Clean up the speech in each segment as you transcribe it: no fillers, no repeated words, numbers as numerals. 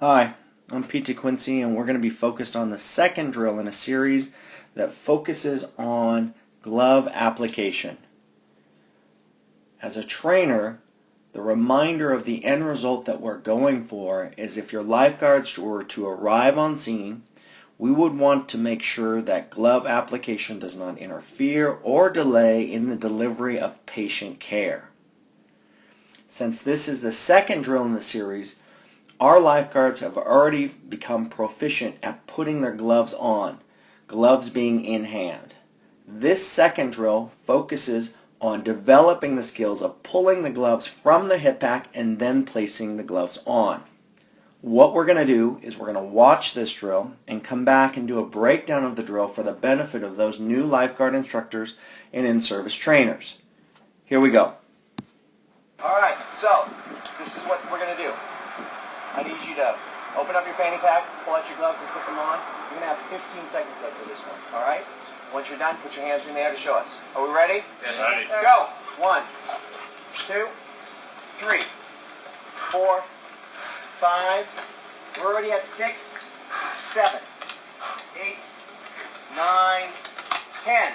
Hi, I'm DeQuincy, and we're going to be focused on the second drill in a series that focuses on glove application. As a trainer, the reminder of the end result that we're going for is if your lifeguards were to arrive on scene, we would want to make sure that glove application does not interfere or delay in the delivery of patient care. Since this is the second drill in the series, our lifeguards have already become proficient at putting their gloves on, gloves being in hand. This second drill focuses on developing the skills of pulling the gloves from the hip pack and then placing the gloves on. What we're going to do is we're going to watch this drill and come back and do a breakdown of the drill for the benefit of those new lifeguard instructors and in-service trainers. Here we go. Alright, so this is what we're going to do. I need you to open up your fanny pack, pull out your gloves and put them on. You're going to have 15 seconds left for this one, alright? Once you're done, put your hands in the air to show us. Are we ready? Yes, sir. Go! 1, 2, 3, 4, 5. We're already at 6, 7, 8, 9, 10,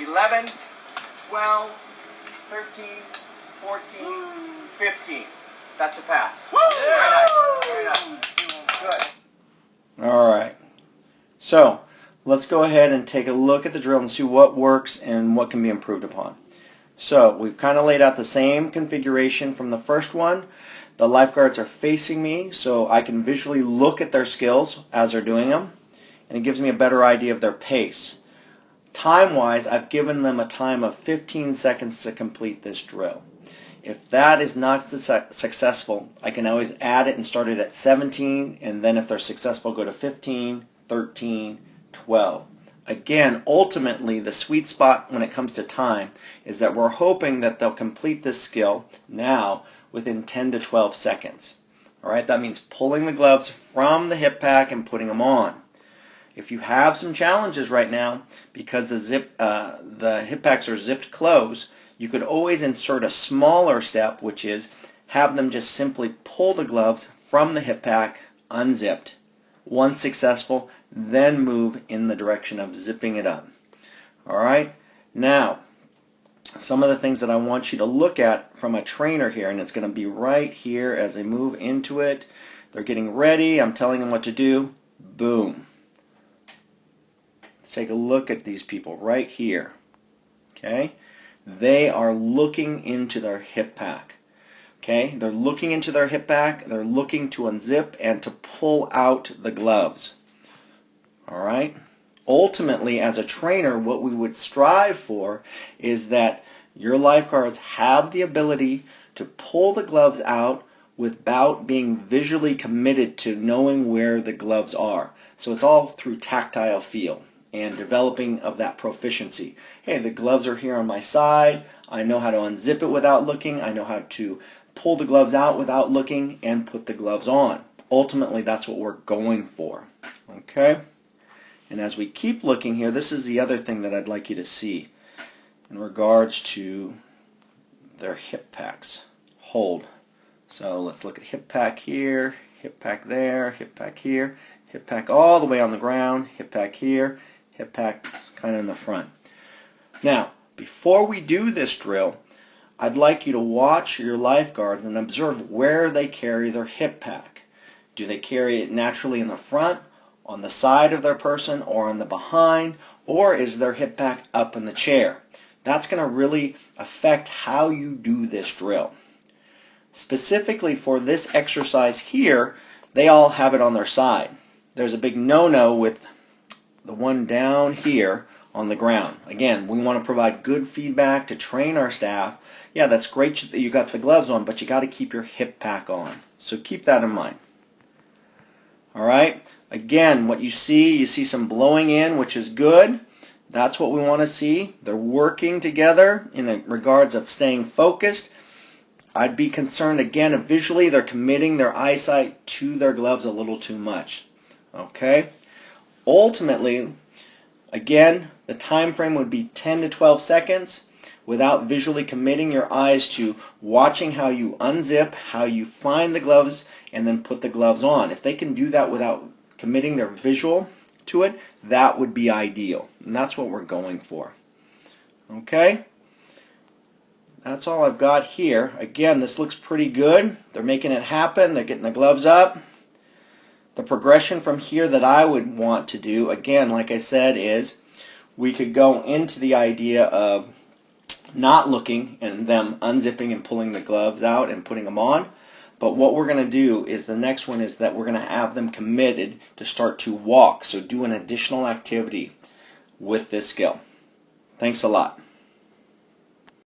11, 12, 13, 14, 15. That's a pass. Woo! Very nice. Very nice. Good. All right. So let's go ahead and take a look at the drill and see what works and what can be improved upon. So we've kind of laid out the same configuration from the first one. The lifeguards are facing me so I can visually look at their skills as they're doing them, and it gives me a better idea of their pace. Time-wise, I've given them a time of 15 seconds to complete this drill. If that is not successful, I can always add it and start it at 17, and then if they're successful, go to 15, 13, 12. Again, ultimately, the sweet spot when it comes to time is that we're hoping that they'll complete this skill now within 10 to 12 seconds. All right, that means pulling the gloves from the hip pack and putting them on. If you have some challenges right now because the hip packs are zipped closed, you could always insert a smaller step, which is have them just simply pull the gloves from the hip pack, unzipped. Once successful, then move in the direction of zipping it up. All right? Now, some of the things that I want you to look at from a trainer here, and it's going to be right here as they move into it. They're getting ready. I'm telling them what to do. Boom. Let's take a look at these people right here. Okay? They are looking into their hip pack. Okay? They're looking into their hip pack. They're looking to unzip and to pull out the gloves. All right? Ultimately, as a trainer, what we would strive for is that your lifeguards have the ability to pull the gloves out without being visually committed to knowing where the gloves are. So it's all through tactile feel and developing of that proficiency. Hey, the gloves are here on my side. I know how to unzip it without looking. I know how to pull the gloves out without looking and put the gloves on. Ultimately, that's what we're going for. Okay? And as we keep looking here, this is the other thing that I'd like you to see in regards to their hip packs. Hold. So let's look at hip pack here, hip pack there, hip pack here, hip pack all the way on the ground, hip pack here, hip pack kind of in the front. Now, before we do this drill, I'd like you to watch your lifeguards and observe where they carry their hip pack. Do they carry it naturally in the front, on the side of their person, or on the behind, or is their hip pack up in the chair? That's going to really affect how you do this drill. Specifically for this exercise here, they all have it on their side. There's a big no-no with the one down here on the ground. Again, we want to provide good feedback to train our staff. Yeah, that's great that you got the gloves on, but you got to keep your hip pack on. So keep that in mind. All right? Again, what you see some blowing in, which is good. That's what we want to see. They're working together in regards of staying focused. I'd be concerned, again, if visually they're committing their eyesight to their gloves a little too much. Okay? Ultimately, again, the time frame would be 10 to 12 seconds. without visually committing your eyes to watching how you unzip, how you find the gloves, and then put the gloves on. If they can do that without committing their visual to it, that would be ideal. And that's what we're going for. Okay? That's all I've got here. Again, this looks pretty good. They're making it happen. They're getting the gloves up. The progression from here that I would want to do, again, like I said, is we could go into the idea of not looking and them unzipping and pulling the gloves out and putting them on. But what we're going to do is the next one is that we're going to have them committed to start to walk. So do an additional activity with this skill. Thanks a lot.